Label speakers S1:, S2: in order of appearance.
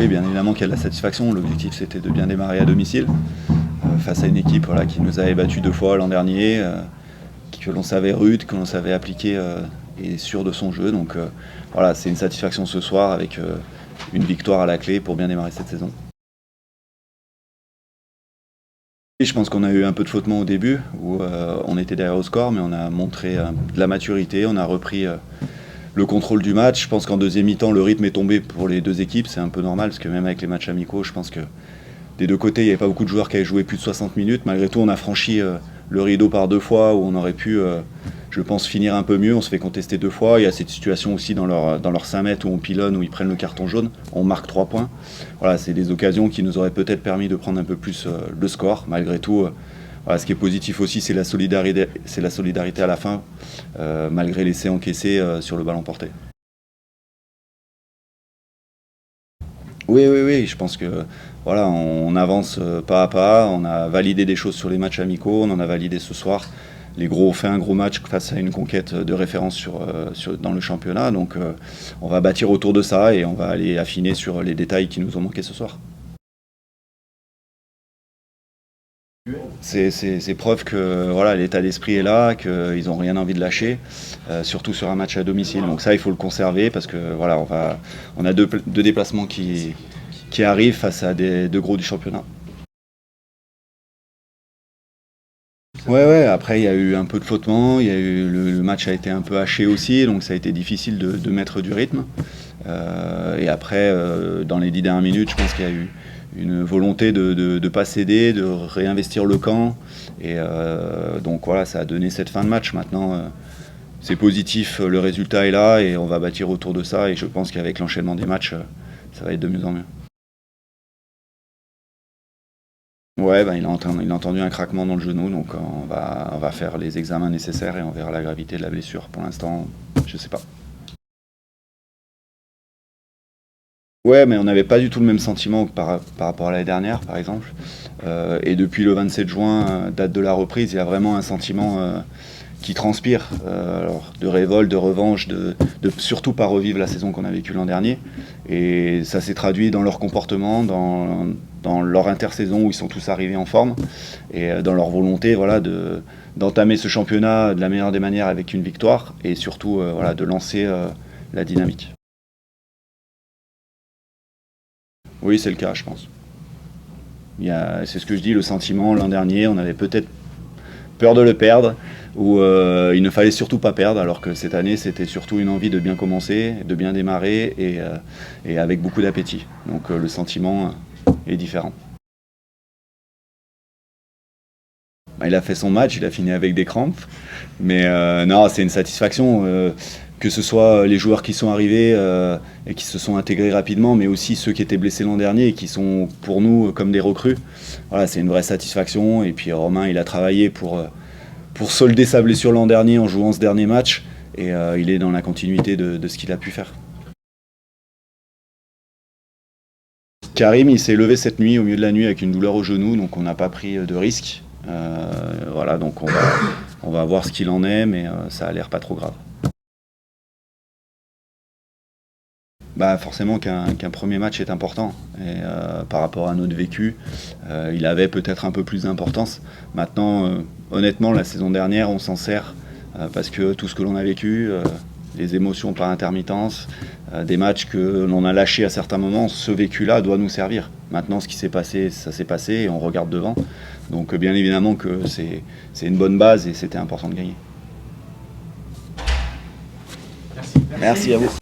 S1: Oui, bien évidemment qu'il y a de la satisfaction. L'objectif, c'était de bien démarrer à domicile, face à une équipe voilà, qui nous avait battus 2 fois l'an dernier, que l'on savait rude, que l'on savait appliquer et sûr de son jeu. Donc voilà, c'est une satisfaction ce soir avec une victoire à la clé pour bien démarrer cette saison. Et je pense qu'on a eu un peu de flottement au début, où on était derrière au score, mais on a montré de la maturité, on a repris le contrôle du match. Je pense qu'en deuxième mi-temps, le rythme est tombé pour les deux équipes, c'est un peu normal, parce que même avec les matchs amicaux, je pense que des deux côtés, il n'y avait pas beaucoup de joueurs qui avaient joué plus de 60 minutes. Malgré tout, on a franchi le rideau par 2 fois, où on aurait pu, je pense, finir un peu mieux. On se fait contester 2 fois. Il y a cette situation aussi dans leur 5 mètres où on pilonne, où ils prennent le carton jaune. On marque 3 points. Voilà, c'est des occasions qui nous auraient peut-être permis de prendre un peu plus le score. Malgré tout, voilà, ce qui est positif aussi, c'est la solidarité à la fin, malgré l'essai encaissé sur le ballon porté. Oui, je pense que voilà, on avance pas à pas, on a validé des choses sur les matchs amicaux, on en a validé ce soir. Les gros, on fait un gros match face à une conquête de référence dans le championnat, donc on va bâtir autour de ça et on va aller affiner sur les détails qui nous ont manqué ce soir. C'est preuve que voilà, l'état d'esprit est là, qu'ils n'ont rien envie de lâcher, surtout sur un match à domicile. Donc ça, il faut le conserver parce que voilà, on a deux déplacements qui arrivent face à des deux gros du championnat. Ouais, après il y a eu un peu de flottement, le match a été un peu haché aussi, donc ça a été difficile de mettre du rythme. Et après, dans les 10 dernières minutes, je pense qu'il y a eu une volonté de ne pas céder, de réinvestir le camp. Et donc voilà, ça a donné cette fin de match. Maintenant, c'est positif, le résultat est là et on va bâtir autour de ça. Et je pense qu'avec l'enchaînement des matchs, ça va être de mieux en mieux. Ouais, il a entendu un craquement dans le genou, donc on va faire les examens nécessaires et on verra la gravité de la blessure. Pour l'instant, je sais pas. Ouais, mais on n'avait pas du tout le même sentiment que par rapport à l'année dernière, par exemple. Et depuis le 27 juin, date de la reprise, il y a vraiment un sentiment qui transpire, alors, de révolte, de revanche, de surtout pas revivre la saison qu'on a vécue l'an dernier. Et ça s'est traduit dans leur comportement, dans leur intersaison où ils sont tous arrivés en forme, et dans leur volonté voilà, d'entamer ce championnat de la meilleure des manières avec une victoire, et surtout voilà, de lancer la dynamique. Oui, c'est le cas, je pense. C'est ce que je dis, le sentiment l'an dernier, on avait peut-être peur de le perdre, ou il ne fallait surtout pas perdre, alors que cette année, c'était surtout une envie de bien commencer, de bien démarrer, et avec beaucoup d'appétit. Donc le sentiment est différent. Il a fait son match, il a fini avec des crampes, mais non, c'est une satisfaction. Que ce soit les joueurs qui sont arrivés et qui se sont intégrés rapidement, mais aussi ceux qui étaient blessés l'an dernier et qui sont pour nous comme des recrues. Voilà, c'est une vraie satisfaction. Et puis Romain, il a travaillé pour solder sa blessure l'an dernier en jouant ce dernier match. Et il est dans la continuité de ce qu'il a pu faire. Karim, il s'est levé cette nuit, au milieu de la nuit, avec une douleur au genou, donc on n'a pas pris de risque. Voilà, donc on va voir ce qu'il en est, mais ça a l'air pas trop grave. Bah forcément qu'un premier match est important et par rapport à notre vécu, il avait peut-être un peu plus d'importance. Maintenant, honnêtement, la saison dernière, on s'en sert parce que tout ce que l'on a vécu, les émotions par intermittence, des matchs que l'on a lâchés à certains moments, ce vécu-là doit nous servir. Maintenant, ce qui s'est passé, ça s'est passé et on regarde devant. Donc bien évidemment que c'est une bonne base et c'était important de gagner. Merci à vous.